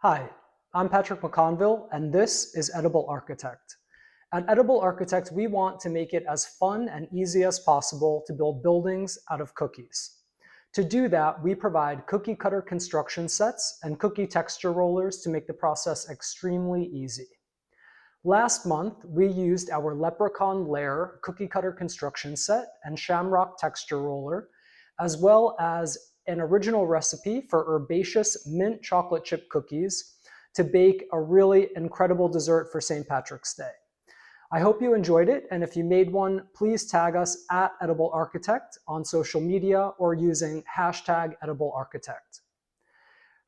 Hi, I'm Patrick McConville, and this is Edible Architect. At Edible Architect, we want to make it as fun and easy as possible to build buildings out of cookies. To do that, we provide cookie cutter construction sets and cookie texture rollers to make the process extremely easy. Last month, we used our Leprechaun Lair cookie cutter construction set and Shamrock texture roller, as well as an original recipe for herbaceous mint chocolate chip cookies to bake a really incredible dessert for St. Patrick's Day. I hope you enjoyed it, and if you made one, please tag us at Edible Architect on social media or using hashtag Edible Architect.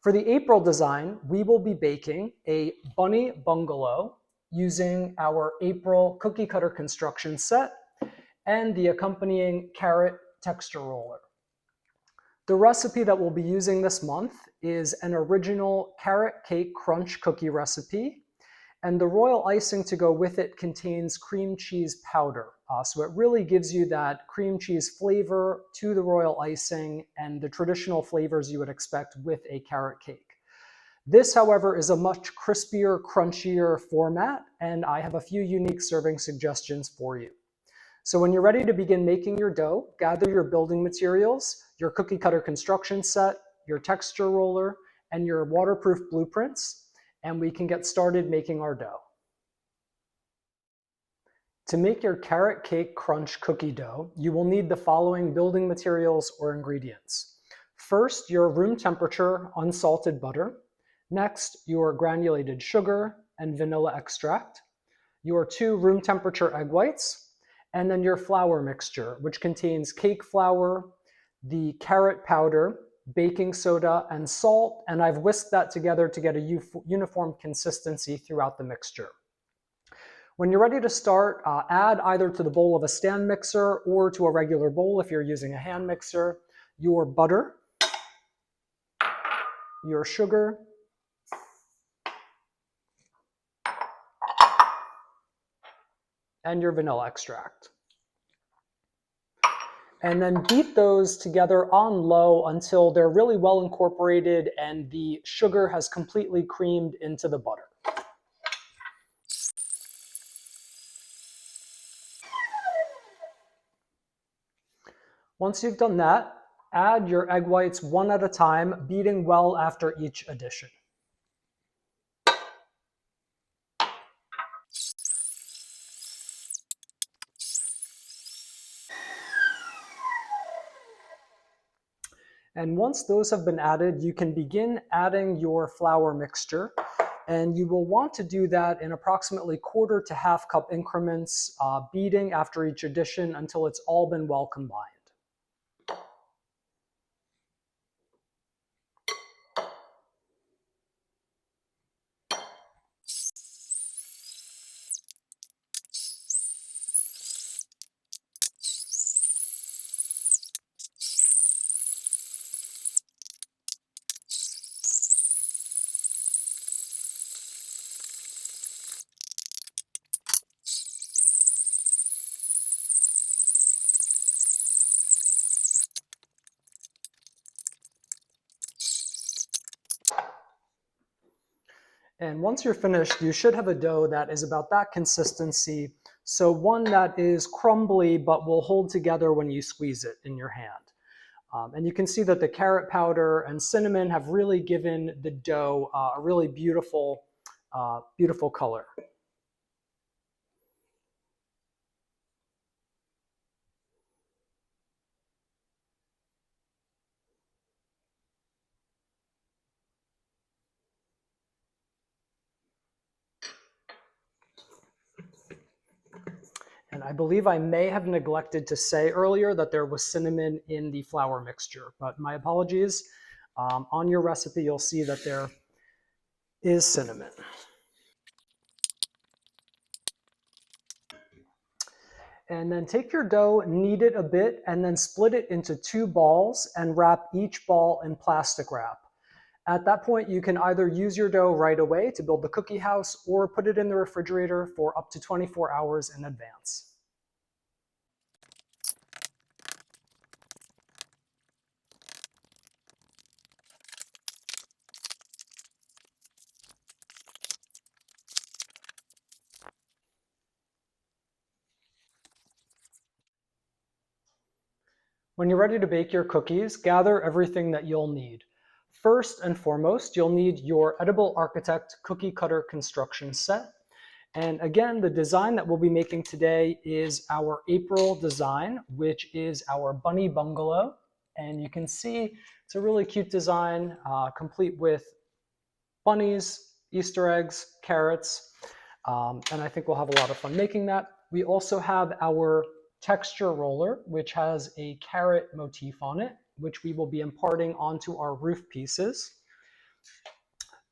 For the April design, we will be baking a Bunny Bungalow using our April cookie cutter construction set and the accompanying carrot texture roller. The recipe that we'll be using this month is an original carrot cake crunch cookie recipe, and the royal icing to go with it contains cream cheese powder. So it really gives you that cream cheese flavor to the royal icing and the traditional flavors you would expect with a carrot cake. This, however, is a much crispier, crunchier format, and I have a few unique serving suggestions for you. So when you're ready to begin making your dough, gather your building materials, your cookie cutter construction set, your texture roller, and your waterproof blueprints, and we can get started making our dough. To make your carrot cake crunch cookie dough, you will need the following building materials or ingredients. First, your room temperature unsalted butter. Next, your granulated sugar and vanilla extract. Your 2 room temperature egg whites. And then your flour mixture, which contains cake flour, the carrot powder, baking soda, and salt, and I've whisked that together to get a uniform consistency throughout the mixture. When you're ready to start, add either to the bowl of a stand mixer or to a regular bowl if you're using a hand mixer, your butter, your sugar, and your vanilla extract. And then beat those together on low until they're really well incorporated and the sugar has completely creamed into the butter. Once you've done that, add your egg whites one at a time, beating well after each addition. And once those have been added, you can begin adding your flour mixture. And you will want to do that in approximately quarter to half cup increments, beating after each addition until it's all been well combined. And once you're finished, you should have a dough that is about that consistency. So one that is crumbly but will hold together when you squeeze it in your hand. And you can see that the carrot powder and cinnamon have really given the dough a really beautiful, beautiful color. And I believe I may have neglected to say earlier that there was cinnamon in the flour mixture, but my apologies. On your recipe, you'll see that there is cinnamon. And then take your dough, knead it a bit, and then split it into 2 balls and wrap each ball in plastic wrap. At that point, you can either use your dough right away to build the cookie house or put it in the refrigerator for up to 24 hours in advance. When you're ready to bake your cookies, gather everything that you'll need. First and foremost, you'll need your Edible Architect cookie cutter construction set. And again, the design that we'll be making today is our April design, which is our Bunny Bungalow. And you can see it's a really cute design, complete with bunnies, Easter eggs, carrots, and I think we'll have a lot of fun making that. We also have our texture roller, which has a carrot motif on it, which we will be imparting onto our roof pieces.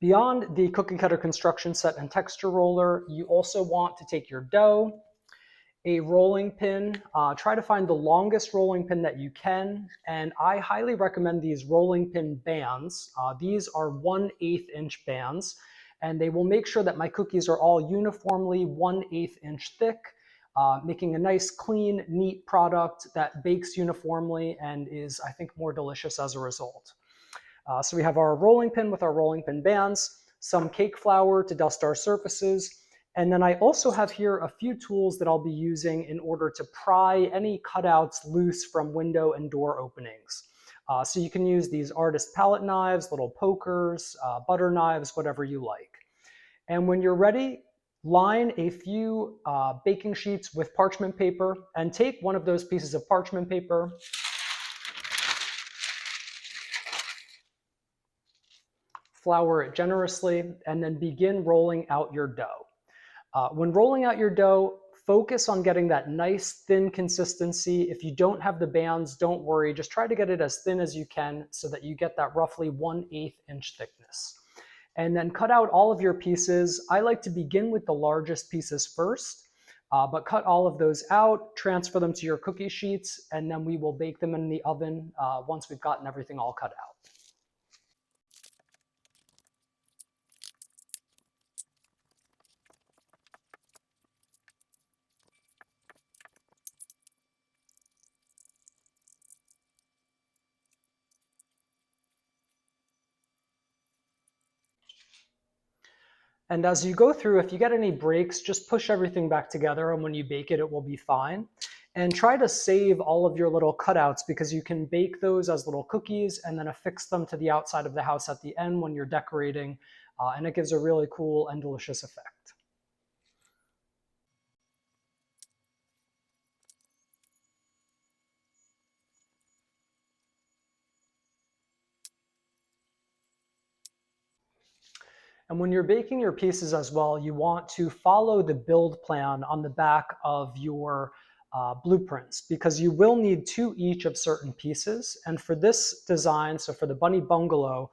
Beyond the cookie cutter construction set and texture roller, you also want to take your dough, a rolling pin, try to find the longest rolling pin that you can, and I highly recommend these rolling pin bands. These are 1/8 inch bands, and they will make sure that my cookies are all uniformly 1/8 inch thick, making a nice, clean, neat product that bakes uniformly and is, I think, more delicious as a result. So we have our rolling pin with our rolling pin bands, some cake flour to dust our surfaces, and then I also have here a few tools that I'll be using in order to pry any cutouts loose from window and door openings. So you can use these artist palette knives, little pokers, butter knives, whatever you like. And when you're ready, line a few baking sheets with parchment paper and take one of those pieces of parchment paper, flour it generously, and then begin rolling out your dough. When rolling out your dough, focus on getting that nice thin consistency. If you don't have the bands, don't worry. Just try to get it as thin as you can so that you get that roughly 1/8 inch thickness. And then cut out all of your pieces. I like to begin with the largest pieces first, but cut all of those out, transfer them to your cookie sheets, and then we will bake them in the oven once we've gotten everything all cut out. And as you go through, if you get any breaks, just push everything back together, and when you bake it, it will be fine. And try to save all of your little cutouts because you can bake those as little cookies and then affix them to the outside of the house at the end when you're decorating, and it gives a really cool and delicious effect. And when you're baking your pieces as well, you want to follow the build plan on the back of your blueprints because you will need 2 each of certain pieces. And for this design, so for the Bunny Bungalow,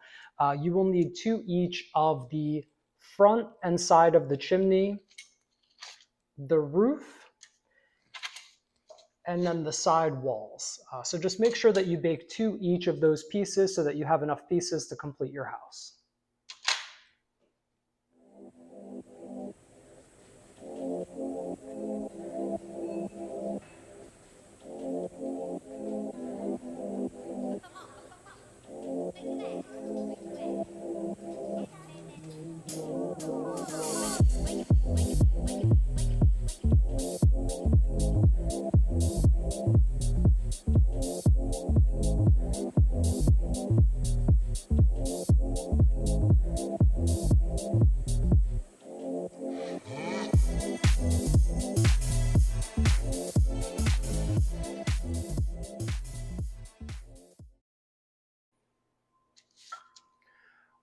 you will need 2 each of the front and side of the chimney, the roof, and then the side walls. So just make sure that you bake 2 each of those pieces so that you have enough pieces to complete your house.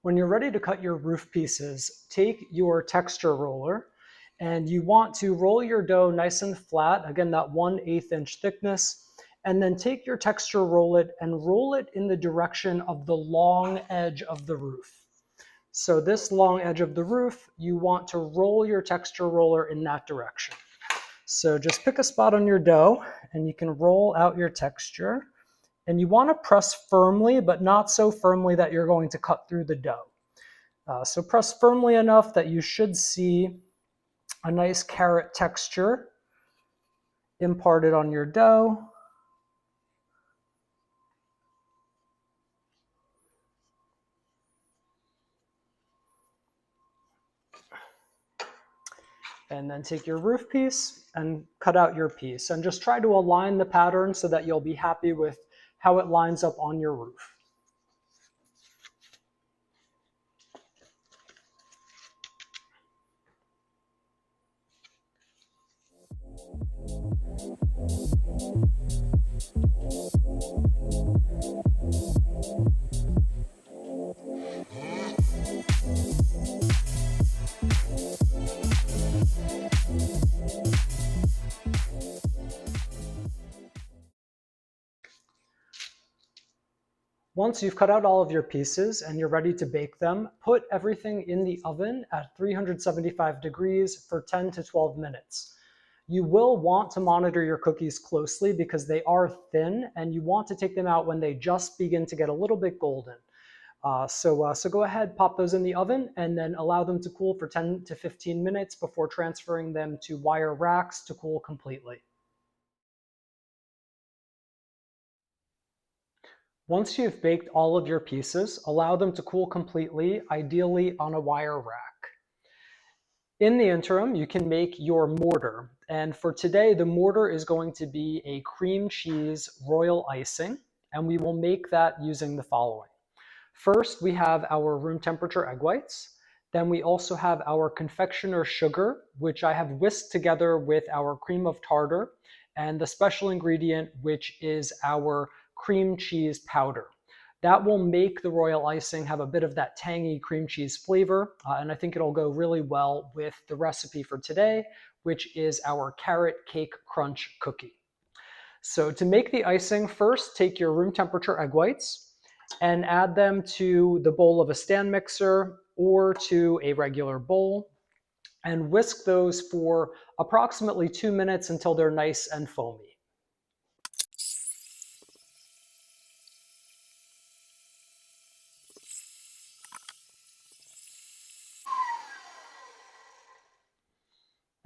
When you're ready to cut your roof pieces, take your texture roller and you want to roll your dough nice and flat, again that 1/8 inch thickness, and then take your texture roll and roll it in the direction of the long edge of the roof. So this long edge of the roof, you want to roll your texture roller in that direction. So just pick a spot on your dough and you can roll out your texture. And you want to press firmly, but not so firmly that you're going to cut through the dough. So press firmly enough that you should see a nice carrot texture imparted on your dough. And then take your roof piece and cut out your piece. And just try to align the pattern so that you'll be happy with how it lines up on your roof. Once you've cut out all of your pieces and you're ready to bake them, put everything in the oven at 375 degrees for 10 to 12 minutes. You will want to monitor your cookies closely because they are thin and you want to take them out when they just begin to get a little bit golden. So go ahead, pop those in the oven and then allow them to cool for 10 to 15 minutes before transferring them to wire racks to cool completely. Once you've baked all of your pieces, allow them to cool completely, ideally on a wire rack. In the interim, you can make your mortar. And for today, the mortar is going to be a cream cheese royal icing, and we will make that using the following. First, we have our room temperature egg whites. Then we also have our confectioner sugar, which I have whisked together with our cream of tartar, and the special ingredient, which is our cream cheese powder. That will make the royal icing have a bit of that tangy cream cheese flavor, and I think it'll go really well with the recipe for today, which is our carrot cake crunch cookie. So to make the icing, first take your room temperature egg whites and add them to the bowl of a stand mixer or to a regular bowl, and whisk those for approximately 2 minutes until they're nice and foamy.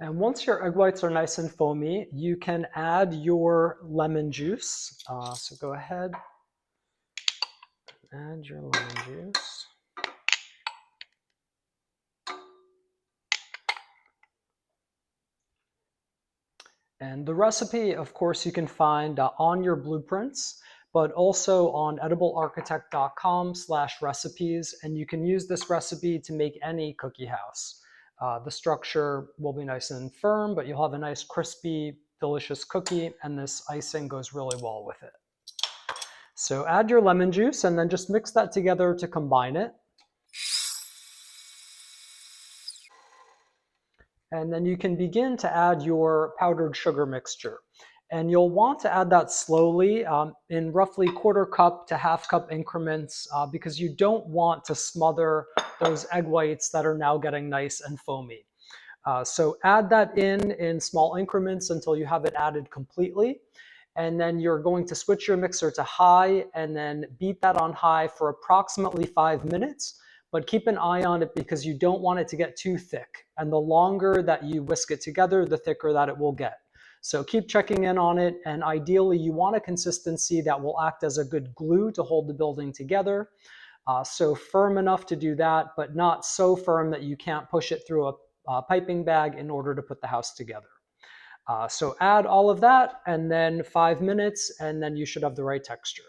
And once your egg whites are nice and foamy, you can add your lemon juice. So go ahead, add your lemon juice. And the recipe, of course, you can find on your blueprints, but also on ediblearchitect.com/recipes. And you can use this recipe to make any cookie house. The structure will be nice and firm, but you'll have a nice crispy, delicious cookie, and this icing goes really well with it. So add your lemon juice and then just mix that together to combine it. And then you can begin to add your powdered sugar mixture. And you'll want to add that slowly in roughly quarter cup to half cup increments because you don't want to smother those egg whites that are now getting nice and foamy. So add that in small increments until you have it added completely. And then you're going to switch your mixer to high and then beat that on high for approximately 5 minutes. But keep an eye on it because you don't want it to get too thick. And the longer that you whisk it together, the thicker that it will get. So keep checking in on it. And ideally, you want a consistency that will act as a good glue to hold the building together. So firm enough to do that, but not so firm that you can't push it through a piping bag in order to put the house together. So add all of that and then 5 minutes, and then you should have the right texture.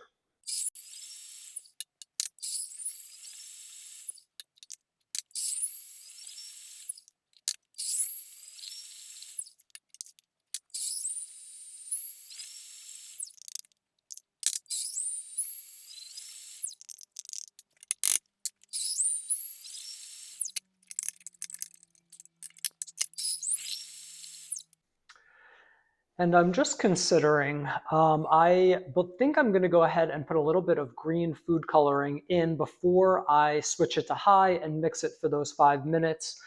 And I'm just considering, I think I'm going to go ahead and put a little bit of green food coloring in before I switch it to high and mix it for those 5 minutes.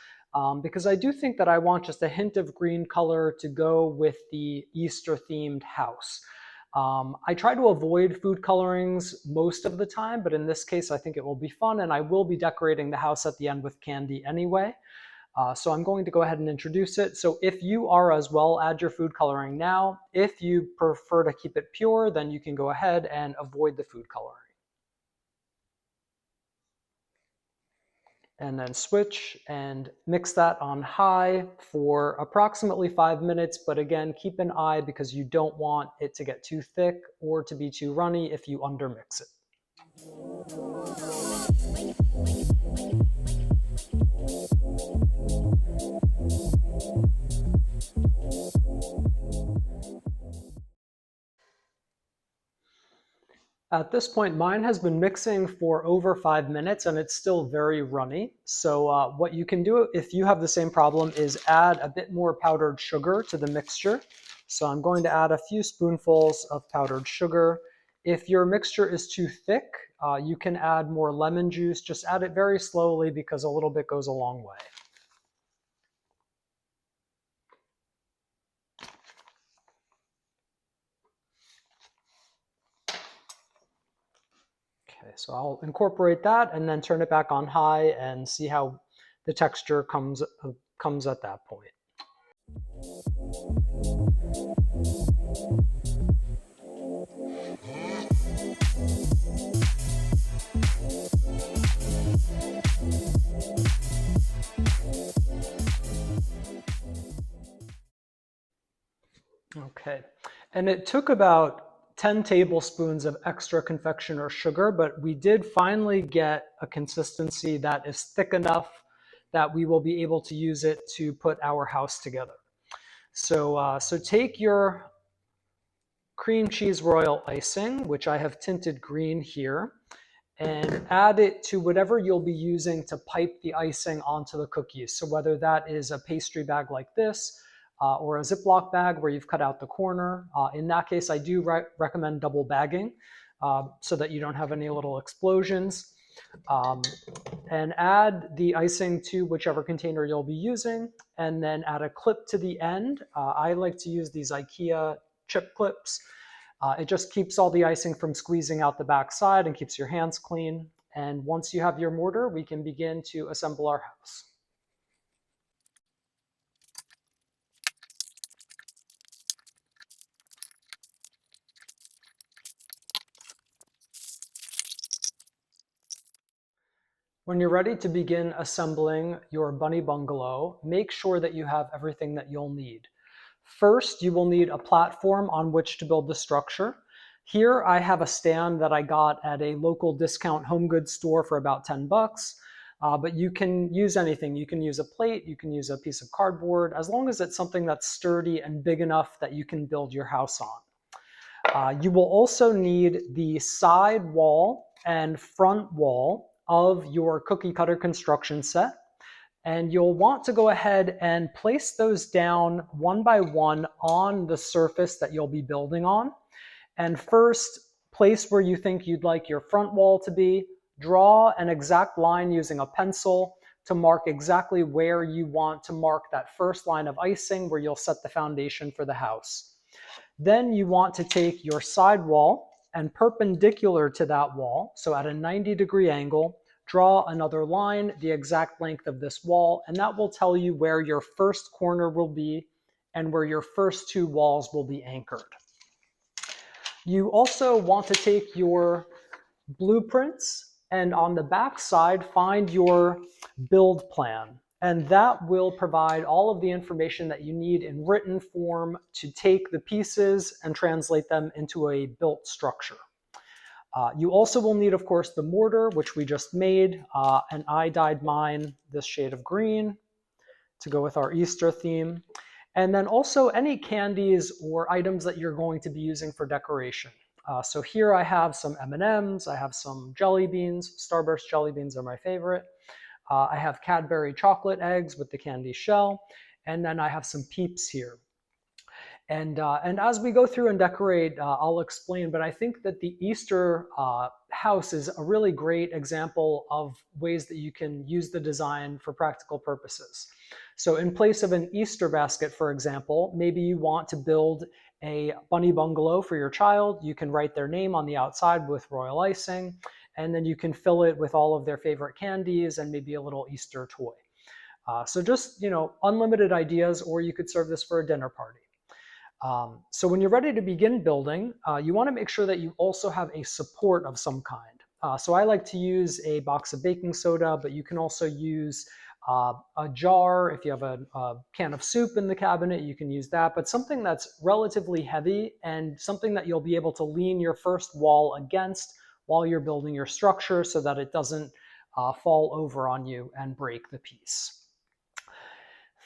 Because I do think that I want just a hint of green color to go with the Easter themed house. I try to avoid food colorings most of the time, but in this case, I think it will be fun, and I will be decorating the house at the end with candy anyway. So I'm going to go ahead and introduce it. So if you are as well, add your food coloring now. If you prefer to keep it pure, then you can go ahead and avoid the food coloring. and then switch and mix that on high for approximately 5 minutes. But again, keep an eye because you don't want it to get too thick or to be too runny if you undermix it. At this point, mine has been mixing for over 5 minutes and it's still very runny. So what you can do if you have the same problem is add a bit more powdered sugar to the mixture. So I'm going to add a few spoonfuls of powdered sugar. If your mixture is too thick, you can add more lemon juice. Just add it very slowly because a little bit goes a long way. Okay, so I'll incorporate that and then turn it back on high and see how the texture comes at that point. Okay, and it took about 10 tablespoons of extra confectioner sugar, but we did finally get a consistency that is thick enough that we will be able to use it to put our house together. So take your cream cheese royal icing, which I have tinted green here, and add it to whatever you'll be using to pipe the icing onto the cookies. So whether that is a pastry bag like this, or a Ziploc bag where you've cut out the corner. In that case, I do recommend double bagging so that you don't have any little explosions. And add the icing to whichever container you'll be using, and then add a clip to the end. I like to use these IKEA chip clips. It just keeps all the icing from squeezing out the back side and keeps your hands clean. And once you have your mortar, we can begin to assemble our house. When you're ready to begin assembling your Bunny Bungalow, make sure that you have everything that you'll need. First, you will need a platform on which to build the structure. Here I have a stand that I got at a local discount home goods store for about 10 bucks. But you can use anything. You can use a plate, you can use a piece of cardboard, as long as it's something that's sturdy and big enough that you can build your house on. You will also need the side wall and front wall of your cookie cutter construction set. And you'll want to go ahead and place those down one by one on the surface that you'll be building on. And first, place where you think you'd like your front wall to be. Draw an exact line using a pencil to mark exactly where you want to mark that first line of icing where you'll set the foundation for the house. Then you want to take your side wall and perpendicular to that wall, so at a 90-degree angle, draw another line the exact length of this wall, and that will tell you where your first corner will be and where your first two walls will be anchored. You also want to take your blueprints and on the back side find your build plan. And that will provide all of the information that you need in written form to take the pieces and translate them into a built structure. You also will need, of course, the mortar, which we just made, and I dyed mine this shade of green to go with our Easter theme. And then also any candies or items that you're going to be using for decoration. So here I have some M&Ms, I have some jelly beans. Starburst jelly beans are my favorite. I have Cadbury chocolate eggs with the candy shell, and then I have some Peeps here. And as we go through and decorate, I'll explain, but I think that the Easter house is a really great example of ways that you can use the design for practical purposes. So in place of an Easter basket, for example, maybe you want to build a Bunny Bungalow for your child. You can write their name on the outside with royal icing, and then you can fill it with all of their favorite candies and maybe a little Easter toy. So just, unlimited ideas, or you could serve this for a dinner party. So when you're ready to begin building, you want to make sure that you also have a support of some kind. So I like to use a box of baking soda, but you can also use a jar. If you have a can of soup in the cabinet, you can use that, but something that's relatively heavy and something that you'll be able to lean your first wall against while you're building your structure so that it doesn't fall over on you and break the piece.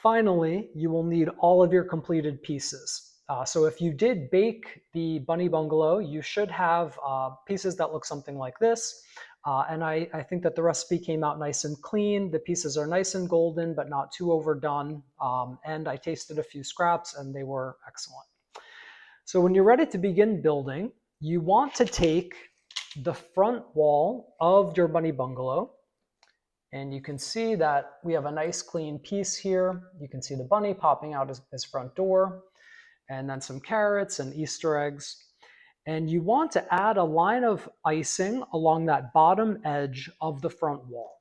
Finally, you will need all of your completed pieces. So if you did bake the Bunny Bungalow, you should have pieces that look something like this. And I think that the recipe came out nice and clean. The pieces are nice and golden, but not too overdone. And I tasted a few scraps and they were excellent. So when you're ready to begin building, you want to take the front wall of your Bunny Bungalow. And you can see that we have a nice clean piece here. You can see the bunny popping out his front door, and then some carrots and Easter eggs. And you want to add a line of icing along that bottom edge of the front wall.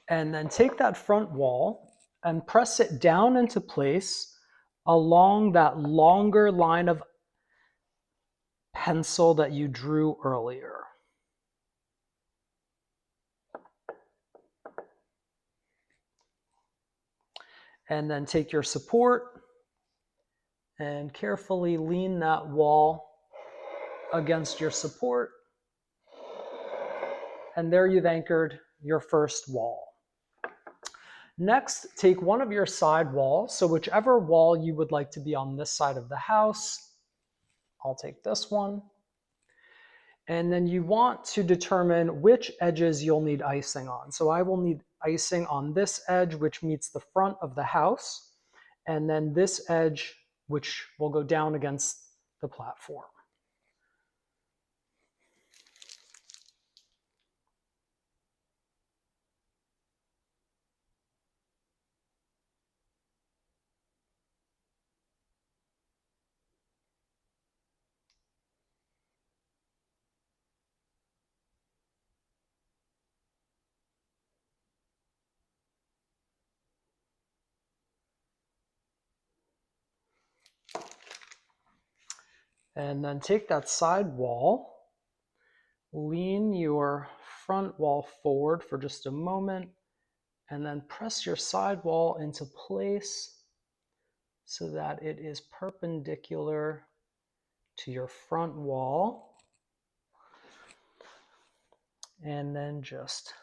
And then take that front wall and press it down into place along that longer line of pencil that you drew earlier. And then take your support and carefully lean that wall against your support. And there you've anchored your first wall. Next, take one of your side walls. So whichever wall you would like to be on this side of the house, I'll take this one. And then you want to determine which edges you'll need icing on. So I will need icing on this edge, which meets the front of the house, and then this edge, which will go down against the platform. And then take that side wall, lean your front wall forward for just a moment, and then press your side wall into place so that it is perpendicular to your front wall. And then just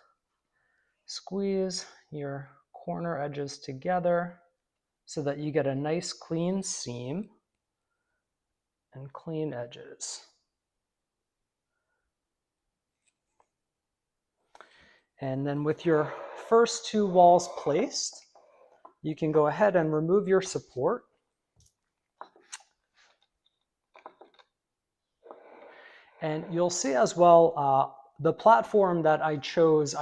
squeeze your corner edges together so that you get a nice clean seam and clean edges. And then with your first two walls placed, you can go ahead and remove your support. And you'll see as well, the platform that I chose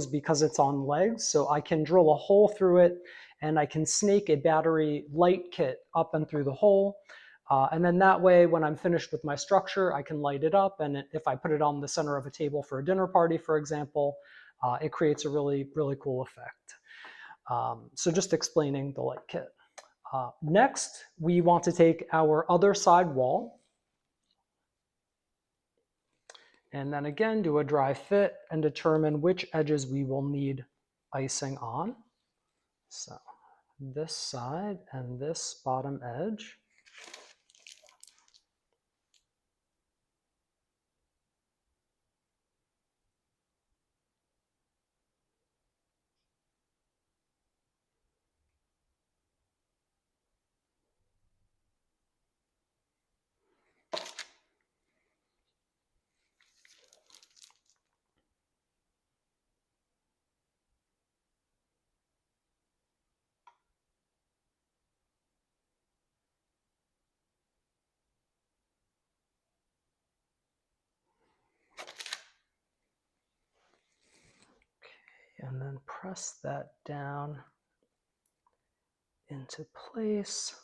because it's on legs, so I can drill a hole through it and I can snake a battery light kit up and through the hole. And then that way, when I'm finished with my structure, I can light it up. And if I put it on the center of a table for a dinner party, for example, it creates a really, really cool effect. So just explaining the light kit. Next, we want to take our other side wall and then again do a dry fit and determine which edges we will need icing on. So this side and this bottom edge. And then press that down into place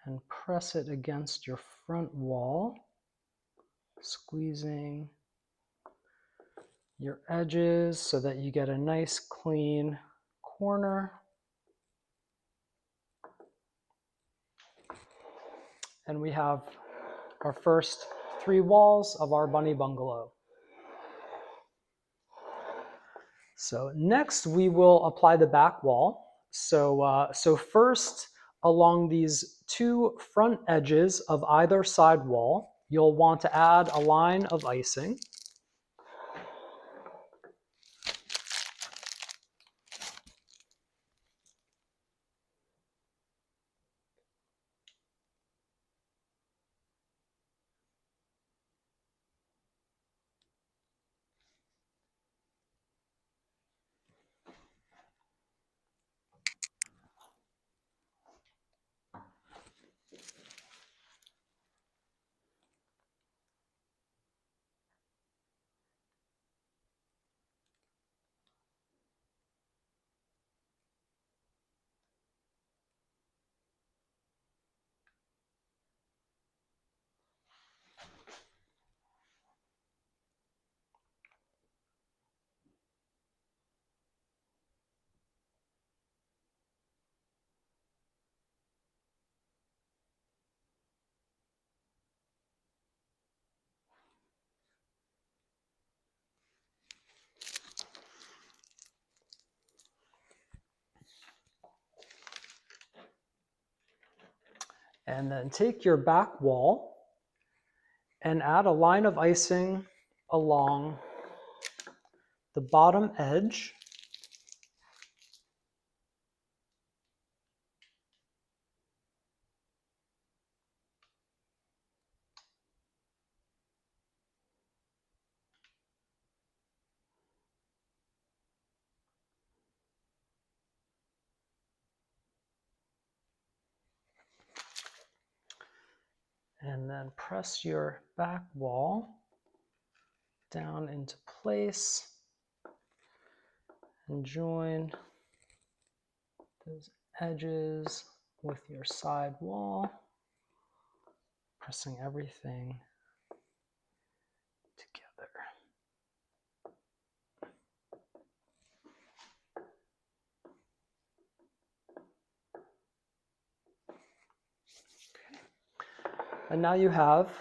and press it against your front wall, squeezing your edges so that you get a nice clean corner. And we have our first 3 walls of our bunny bungalow. So next we will apply the back wall. So first, along these 2 front edges of either side wall, you'll want to add a line of icing. And then take your back wall and add a line of icing along the bottom edge. And then press your back wall down into place and join those edges with your side wall, pressing everything together. And now you have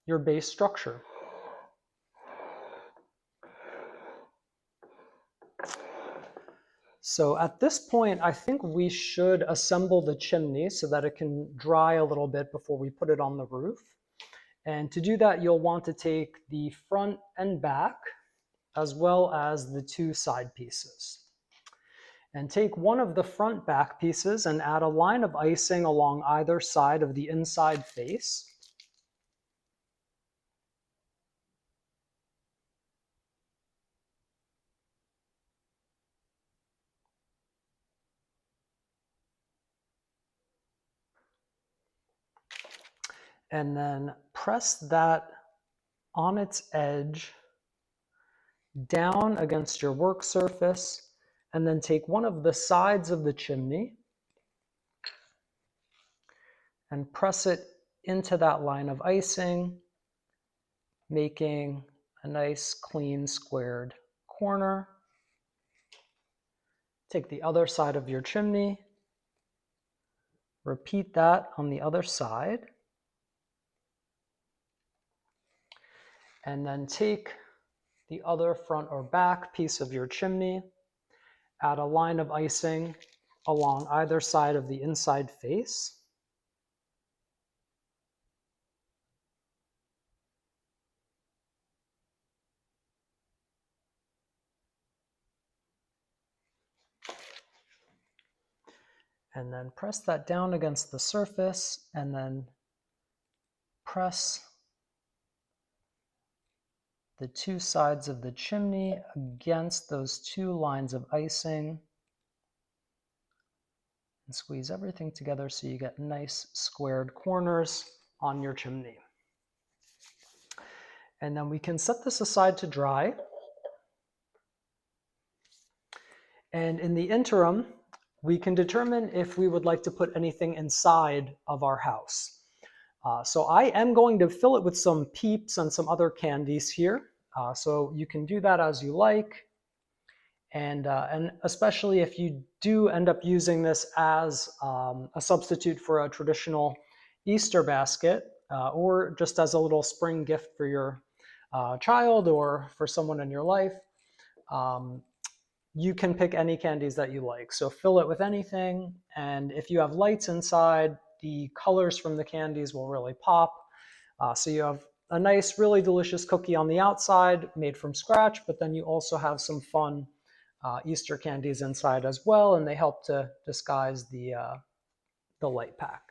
your base structure. So at this point, I think we should assemble the chimney so that it can dry a little bit before we put it on the roof. And to do that, you'll want to take the front and back, as well as the 2 side pieces. And take one of the front back pieces and add a line of icing along either side of the inside face. And then press that on its edge down against your work surface, and then take one of the sides of the chimney and press it into that line of icing, making a nice clean squared corner. Take the other side of your chimney, repeat that on the other side, and then take the other front or back piece of your chimney, add a line of icing along either side of the inside face. And then press that down against the surface, and then press the 2 sides of the chimney against those 2 lines of icing, and squeeze everything together so you get nice squared corners on your chimney. And then we can set this aside to dry. And in the interim, we can determine if we would like to put anything inside of our house. So I am going to fill it with some Peeps and some other candies here. So you can do that as you like. And especially if you do end up using this as a substitute for a traditional Easter basket, or just as a little spring gift for your child or for someone in your life, you can pick any candies that you like. So fill it with anything, and if you have lights inside, the colors from the candies will really pop. So you have a nice, really delicious cookie on the outside made from scratch, but then you also have some fun Easter candies inside as well, and they help to disguise the light pack.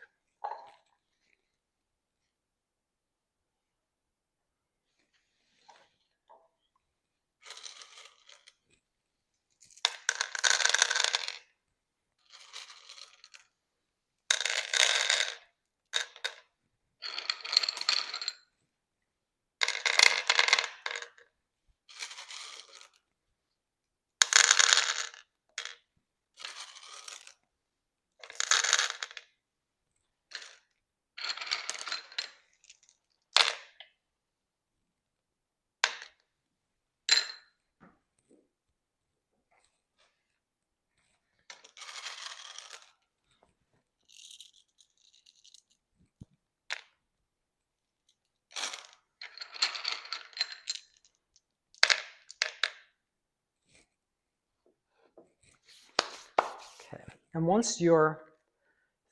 Okay, and once you're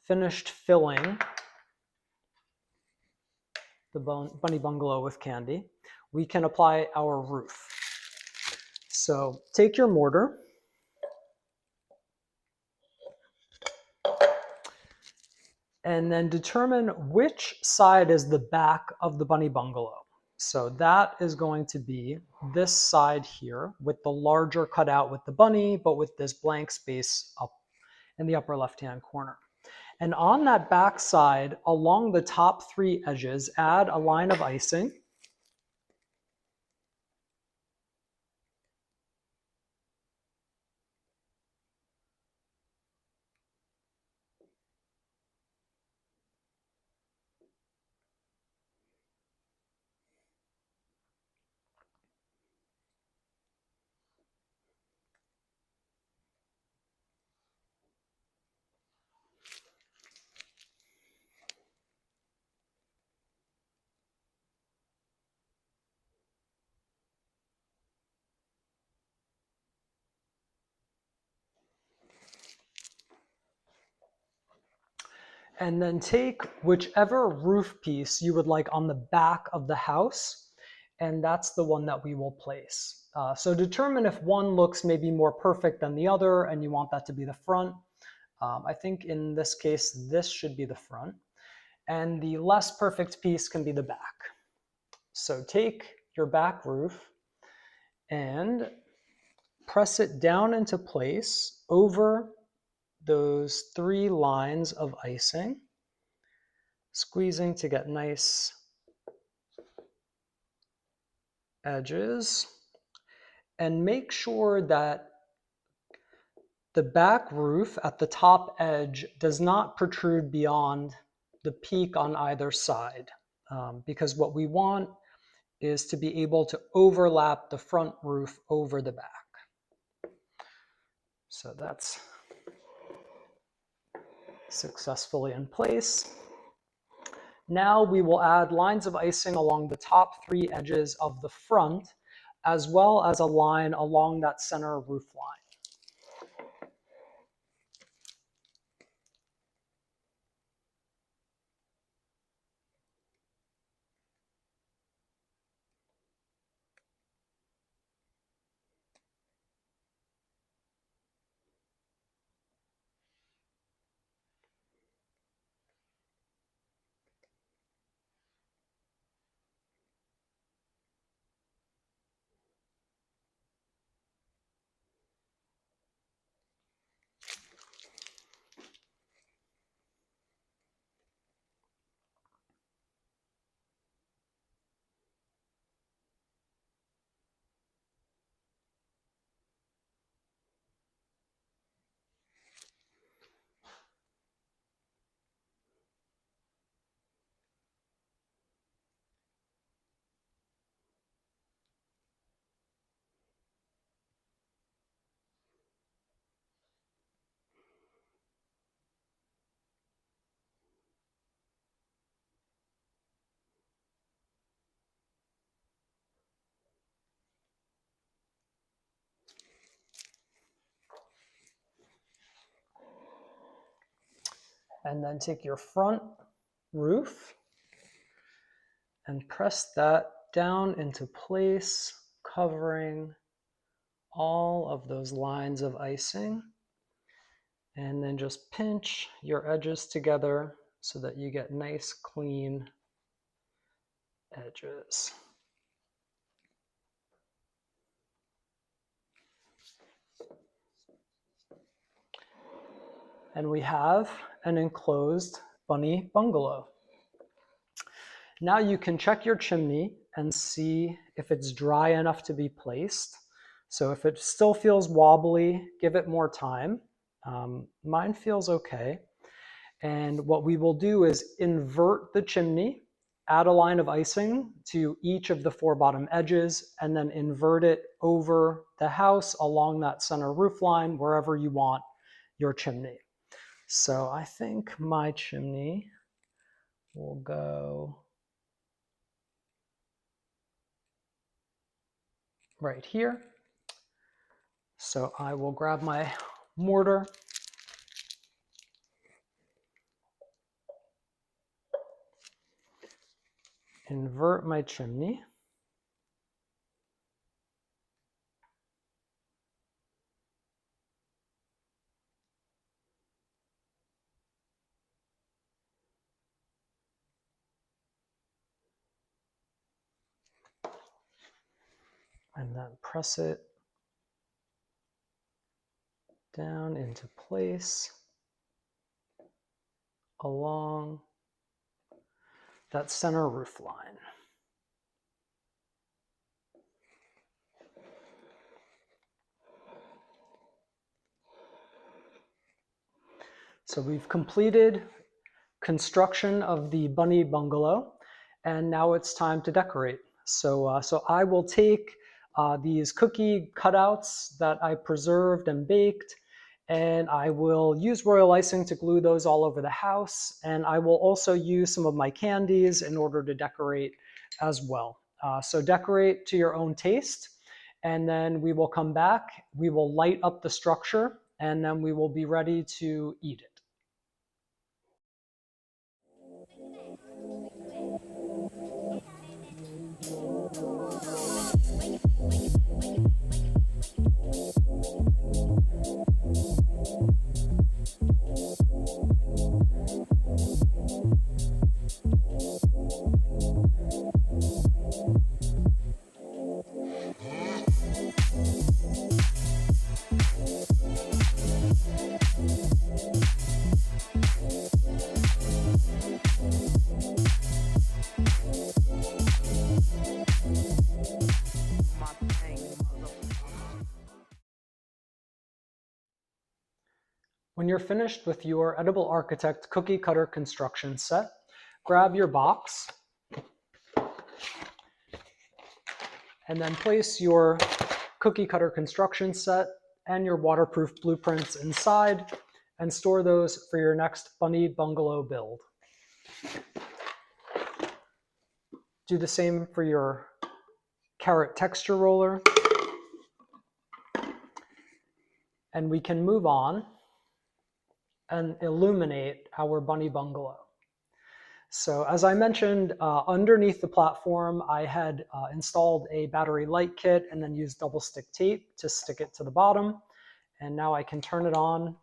finished filling the Bunny Bungalow with candy, we can apply our roof. So take your mortar and then determine which side is the back of the Bunny Bungalow. So that is going to be this side here with the larger cutout with the bunny, but with this blank space up in the upper left-hand corner. And on that back side, along the top 3 edges, add a line of icing. And then take whichever roof piece you would like on the back of the house, and that's the one that we will place. So determine if one looks maybe more perfect than the other and you want that to be the front. I think in this case, this should be the front. And the less perfect piece can be the back. So take your back roof and press it down into place over those 3 lines of icing, squeezing to get nice edges, and make sure that the back roof at the top edge does not protrude beyond the peak on either side, because what we want is to be able to overlap the front roof over the back. So that's successfully in place. Now we will add lines of icing along the top 3 edges of the front, as well as a line along that center roof line. And then take your front roof and press that down into place, covering all of those lines of icing. And then just pinch your edges together so that you get nice, clean edges. And we have an enclosed bunny bungalow. Now you can check your chimney and see if it's dry enough to be placed. So if it still feels wobbly, give it more time. Mine feels okay. And what we will do is invert the chimney, add a line of icing to each of the 4 bottom edges, and then invert it over the house along that center roof line, wherever you want your chimney. So I think my chimney will go right here. So I will grab my mortar, invert my chimney, and then press it down into place along that center roof line. So we've completed construction of the Bunny Bungalow, and now it's time to decorate. So I will take these cookie cutouts that I preserved and baked, and I will use royal icing to glue those all over the house, and I will also use some of my candies in order to decorate as well. So decorate to your own taste, and then we will come back, we will light up the structure, and then we will be ready to eat it. When you're finished with your Edible Architect cookie cutter construction set, grab your box and then place your cookie cutter construction set and your waterproof blueprints inside and store those for your next Bunny Bungalow build. Do the same for your carrot texture roller. And we can move on and illuminate our Bunny Bungalow. So as I mentioned, underneath the platform, I had installed a battery light kit and then used double stick tape to stick it to the bottom. And now I can turn it on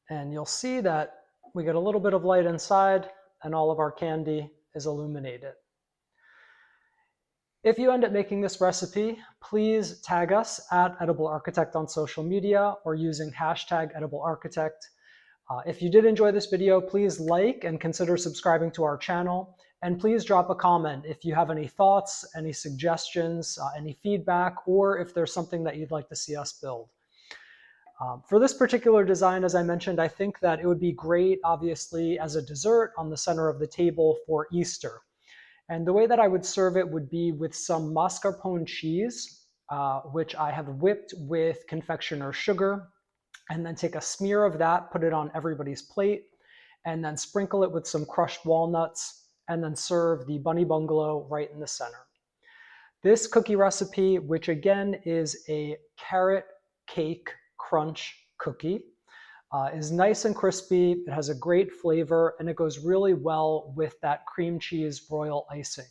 and you'll see that we get a little bit of light inside and all of our candy is illuminated. If you end up making this recipe, please tag us at Edible Architect on social media or using hashtag Edible Architect. If you did enjoy this video, please like and consider subscribing to our channel. And please drop a comment if you have any thoughts, any suggestions, any feedback, or if there's something that you'd like to see us build. For this particular design, as I mentioned, I think that it would be great, obviously, as a dessert on the center of the table for Easter. And the way that I would serve it would be with some mascarpone cheese, which I have whipped with confectioner sugar, and then take a smear of that, put it on everybody's plate, and then sprinkle it with some crushed walnuts, and then serve the Bunny Bungalow right in the center. This cookie recipe, which again is a carrot cake crunch cookie, is nice and crispy. It has a great flavor, and it goes really well with that cream cheese royal icing.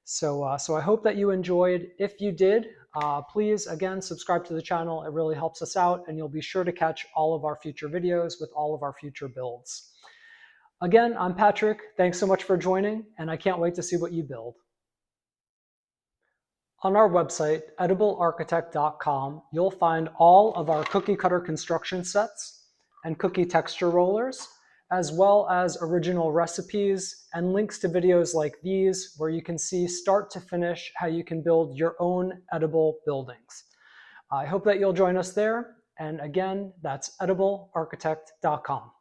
So I hope that you enjoyed. If you did, please, again, subscribe to the channel. It really helps us out, and you'll be sure to catch all of our future videos with all of our future builds. Again, I'm Patrick. Thanks so much for joining, and I can't wait to see what you build. On our website, ediblearchitect.com, you'll find all of our cookie cutter construction sets and cookie texture rollers, as well as original recipes and links to videos like these where you can see start to finish how you can build your own edible buildings. I hope that you'll join us there. And again, that's ediblearchitect.com.